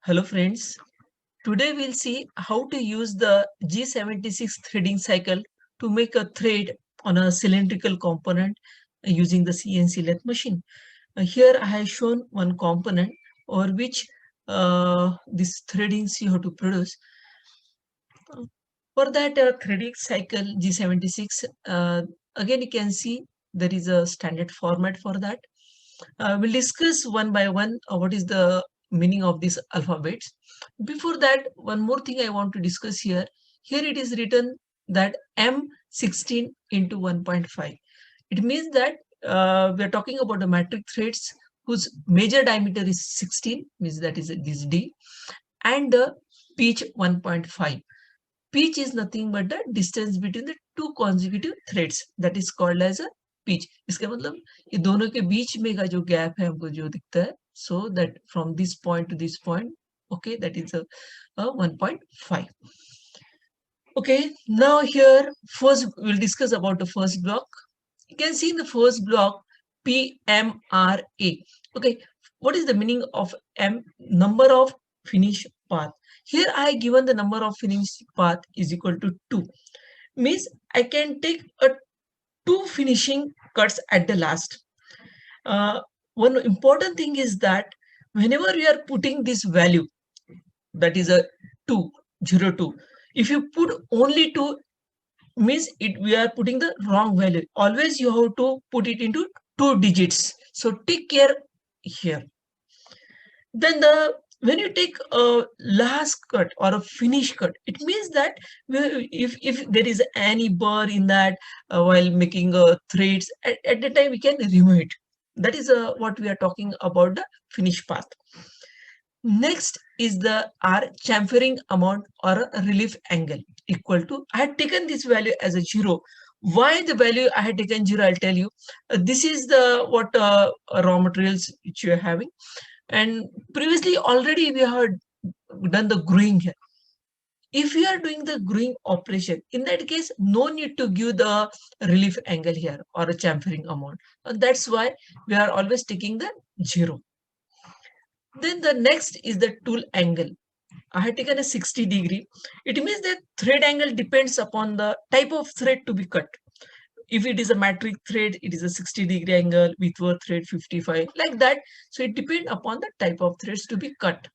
Hello friends, today we'll see how to use the G76 threading cycle to make a thread on a cylindrical component using the CNC lathe machine. Here I have shown one component over which this threadings you have to produce. For that threading cycle G76, again you can see there is a standard format for that. We'll discuss one by one what is the meaning of these alphabets. Before that, one more thing I want to discuss here. Here it is written that M16 into 1.5. It means that we are talking about the metric threads whose major diameter is 16, means that is this D, and the pitch 1.5. Pitch is nothing but the distance between the two consecutive threads, that is called as a pitch. इसका मतलब ये दोनों के बीच में का जो gap है हमको जो दिखता है, so that from this point to this point, okay, that is a 1.5. Okay, now here first we'll discuss about the first block. You can see in the first block PMRA. Okay, what is the meaning of M? Number of finish path. Here I given the number of finish path is equal to 2. Means I can take a 2 finishing cuts at the last. One important thing is that whenever we are putting this value, that is a 202, if you put only 2, means it we are putting the wrong value. Always you have to put it into 2 digits. So take care here. Then when you take a last cut or a finish cut, it means that if there is any burr in that while making threads, at the time we can remove it. That is what we are talking about, the finish path. Next is the R chamfering amount or a relief angle equal to, I had taken this value as a 0. Why the value I had taken 0, I'll tell you. This is the what raw materials which you are having. And previously already we have done the growing here. If you are doing the growing operation, in that case, no need to give the relief angle here or a chamfering amount. And that's why we are always taking the 0. Then the next is the tool angle. I have taken a 60 degree. It means that thread angle depends upon the type of thread to be cut. If it is a metric thread, it is a 60-degree angle, with thread 55, like that. So it depends upon the type of threads to be cut.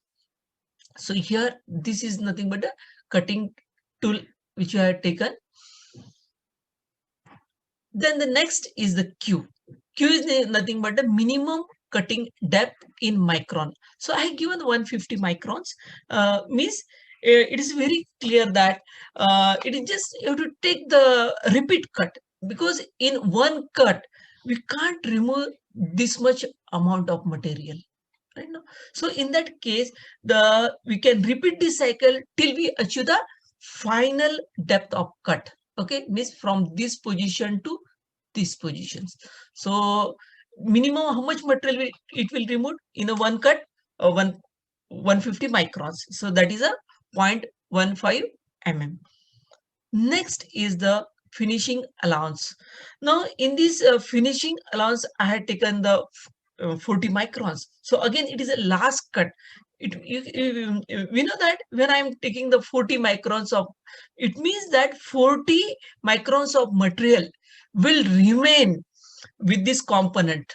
So here, this is nothing but a cutting tool which you have taken. Then the next is the Q. Q is nothing but the minimum cutting depth in micron. So I have given 150 microns. Means it is very clear that it is just you have to take the repeat cut, because in one cut we can't remove this much amount of material. Right now, so in that case, we can repeat this cycle till we achieve the final depth of cut. Okay, means from this position to these positions. So minimum how much material it will remove in a one cut? 150 microns. So that is a 0.15 mm. Next is the finishing allowance. Now in this finishing allowance, I had taken the 40 microns. So again, it is a last cut. We know that when I'm taking the 40 microns of, it means that 40 microns of material will remain with this component,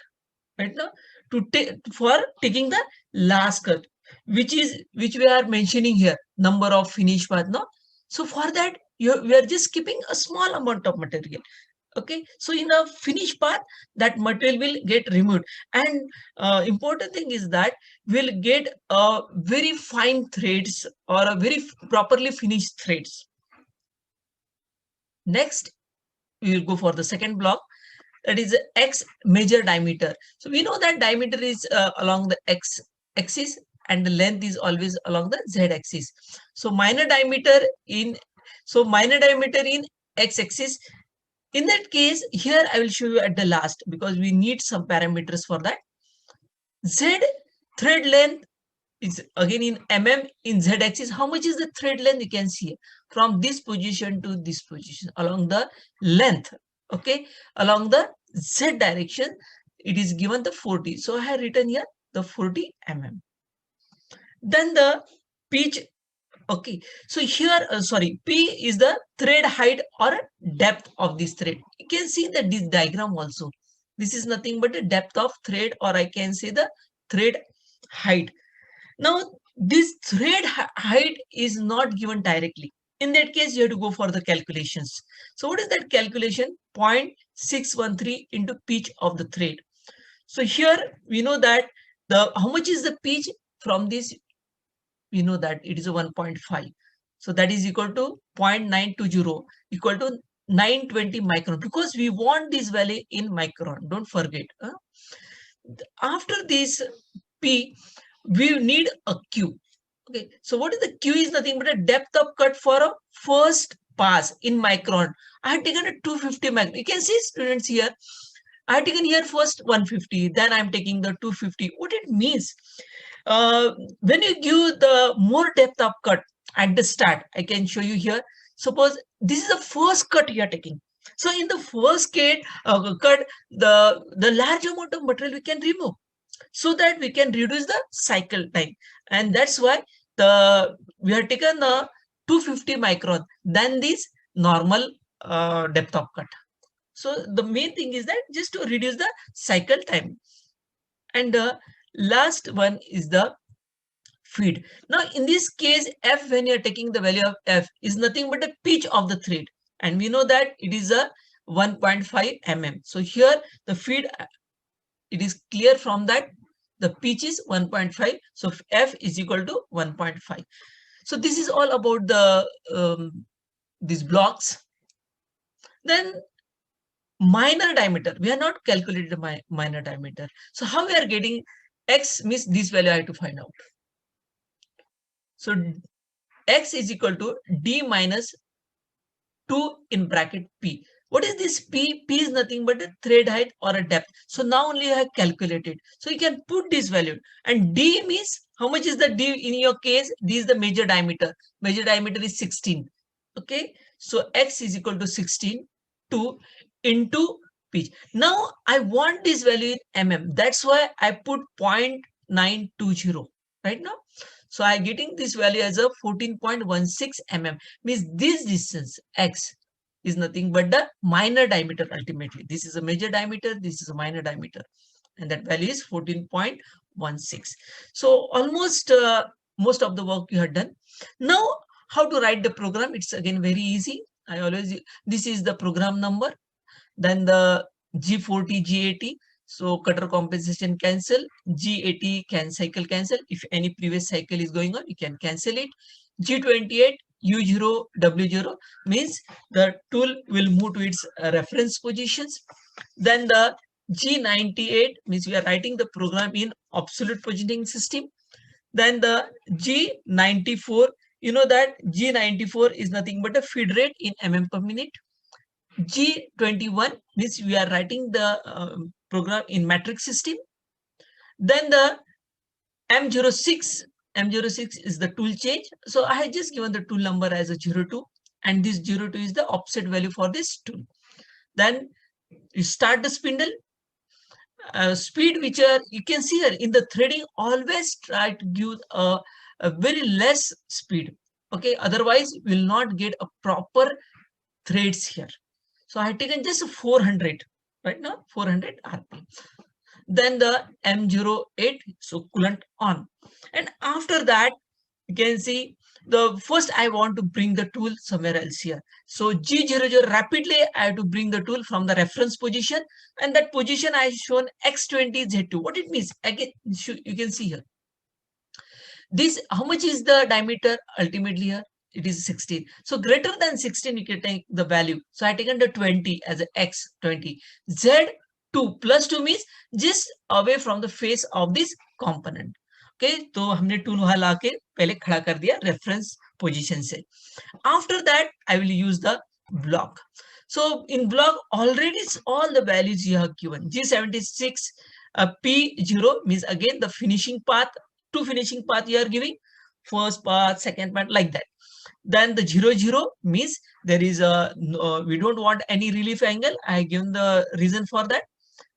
right now, to take for taking the last cut, which we are mentioning here, number of finish path. No, so for that we are just keeping a small amount of material. Okay, so in a finish path, that material will get removed, and important thing is that we'll get a very fine threads or a very properly finished threads. Next, we will go for the second block, that is X major diameter. So we know that diameter is along the X axis and the length is always along the Z axis. So minor diameter in X axis. In that case, here I will show you at the last, because we need some parameters for that. Z thread length is again in mm in Z axis. How much is the thread length? You can see from this position to this position along the length. Okay, along the Z direction, it is given the 40. So I have written here the 40 mm. Then the pitch. Okay, so here, sorry, P is the thread height or depth of this thread. You can see that this diagram also. This is nothing but the depth of thread, or I can say the thread height. Now, this thread height is not given directly. In that case, you have to go for the calculations. So what is that calculation? 0.613 into pitch of the thread. So here we know that the how much is the pitch from this, we know that it is a 1.5. So that is equal to 0.920 equal to 920 micron, because we want this value in micron. Don't forget. After this P, we need a Q. Okay, so what is the Q? Is nothing but a depth of cut for a first pass in micron. I have taken a 250 micron. You can see students here. I have taken here first 150, then I'm taking the 250. What it means? When you give the more depth of cut at the start, I can show you here. Suppose this is the first cut you are taking. So in the first cut, the large amount of material we can remove, so that we can reduce the cycle time. And that's why we have taken the 250 micron than this normal depth of cut. So the main thing is that just to reduce the cycle time. And the last one is the feed. Now in this case, F, when you're taking the value of F, is nothing but a pitch of the thread. And we know that it is a 1.5 mm. So here the feed, it is clear from that the pitch is 1.5. So F is equal to 1.5. So this is all about the these blocks. Then minor diameter, we are not calculated minor diameter. So how we are getting X means this value I have to find out. So X is equal to D minus 2 in bracket P. What is this P? P is nothing but a thread height or a depth. So now only I have calculated. So you can put this value. And D means, how much is the D in your case? D is the major diameter. Major diameter is 16. Okay. So X is equal to 16, 2 into pitch. Now I want this value in mm. That's why I put 0.920 right now. So I'm getting this value as a 14.16 mm. Means this distance X is nothing but the minor diameter ultimately. This is a major diameter, this is a minor diameter. And that value is 14.16. So almost most of the work you have done. Now, how to write the program? It's again very easy. This is the program number. Then the G40, G80. So cutter compensation cancel, G80 can cycle cancel. If any previous cycle is going on, you can cancel it. G28, U0, W0 means the tool will move to its reference positions. Then the G98 means we are writing the program in absolute positioning system. Then the G94, you know that G94 is nothing but a feed rate in mm per minute. G21 means we are writing the program in metric system. Then the M06, M06 is the tool change. So I have just given the tool number as a 02, and this 02 is the offset value for this tool. Then you start the spindle. Speed which you can see here in the threading, always try to give a very less speed. Okay, otherwise we will not get a proper threads here. So I have taken just 400 right now, 400 RPM. Then the M08, so coolant on. And after that, you can see the first I want to bring the tool somewhere else here. So G00, rapidly I have to bring the tool from the reference position, and that position I shown X20 Z2. What it means? Again, you can see here. This, how much is the diameter ultimately here? It is 16. So greater than 16, you can take the value. So I taken the 20 as a X20. Z2 plus 2 means just away from the face of this component. Okay, तो हमने tool वहां लाके पहले खड़ा कर दिया reference position से. After that, I will use the block. So in block, already all the values you have given. G76 P0 means again the finishing path. Two finishing path you are giving. First path, second path, like that. Then the 00 means there is a we don't want any relief angle. I have given the reason for that.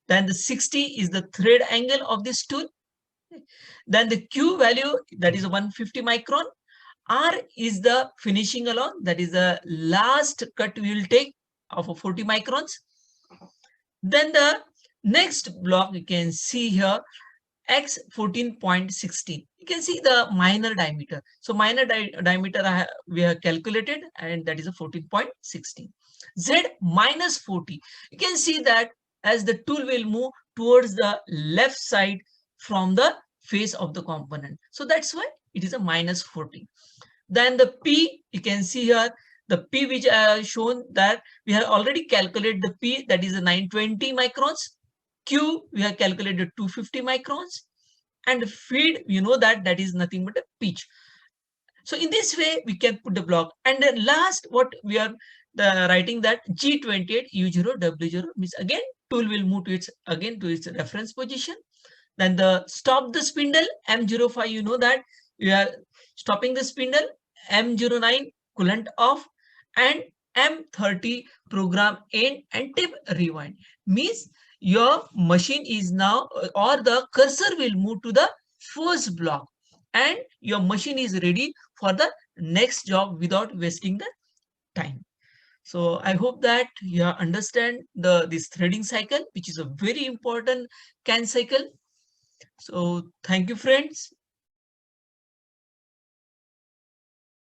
Then the 60 is the thread angle of this tool. Then the Q value, that is 150 micron. R is the finishing along, that is the last cut we will take of 40 microns. Then the next block you can see here, X 14.16. You can see the minor diameter. So minor diameter we have calculated, and that is a 14.16. Z minus 40. You can see that as the tool will move towards the left side from the face of the component. So that's why it is a minus 40. Then the P, you can see here, the P which I have shown that we have already calculated the P, that is a 920 microns. Q, we have calculated 250 microns. And feed, you know that that is nothing but a pitch. So in this way, we can put the block. And then last, what we are writing that G28 U0 W0 means again, tool will move to its reference position. Then the stop the spindle M05, you know that we are stopping the spindle. M09 coolant off, and M30 program end and tip rewind. Means your machine is now, or the cursor will move to the first block, and your machine is ready for the next job without wasting the time. So I hope that you understand this threading cycle, which is a very important CAN cycle. So thank you, friends.